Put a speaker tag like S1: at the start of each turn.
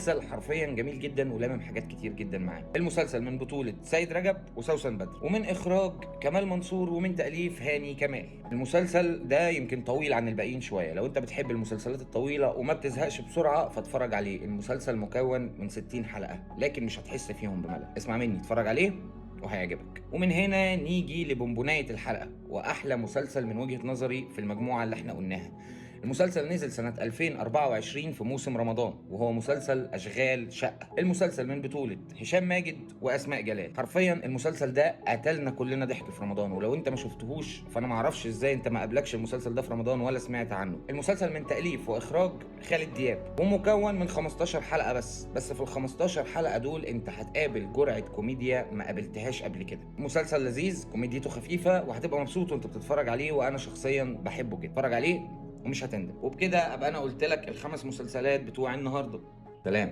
S1: مسلسل حرفيا جميل جدا ولامم حاجات كتير جدا معاه. المسلسل من بطولة سيد رجب وسوسن بدر، ومن اخراج كمال منصور، ومن تأليف هاني كمال. المسلسل ده يمكن طويل عن الباقيين شوية، لو انت بتحب المسلسلات الطويلة وما بتزهقش بسرعة فاتفرج عليه. المسلسل مكون من 60 حلقة لكن مش هتحس فيهم بملل. اسمع مني، اتفرج عليه وهيعجبك. ومن هنا نيجي لبونبوناية الحلقة واحلى مسلسل من وجهة نظري في المجموعة اللي احنا قلناها. المسلسل نزل سنة 2024 في موسم رمضان، وهو مسلسل أشغال شقة. المسلسل من بطولة هشام ماجد وأسماء جلال. حرفيا المسلسل ده قتلنا كلنا ضحك في رمضان، ولو انت ما شفتهوش فانا ما اعرفش ازاي انت ما قابلكش المسلسل ده في رمضان ولا سمعت عنه. المسلسل من تأليف واخراج خالد دياب، ومكون من 15 حلقة بس في ال 15 حلقة دول انت هتقابل جرعة كوميديا ما قابلتهاش قبل كده. مسلسل لذيذ، كوميديته خفيفة، وهتبقى مبسوط وانت بتتفرج عليه، وانا شخصيا بحبه جدا. اتفرج عليه ومش هتندم. وبكده ابقى انا قلت لك الخمس مسلسلات بتوع النهارده. سلام.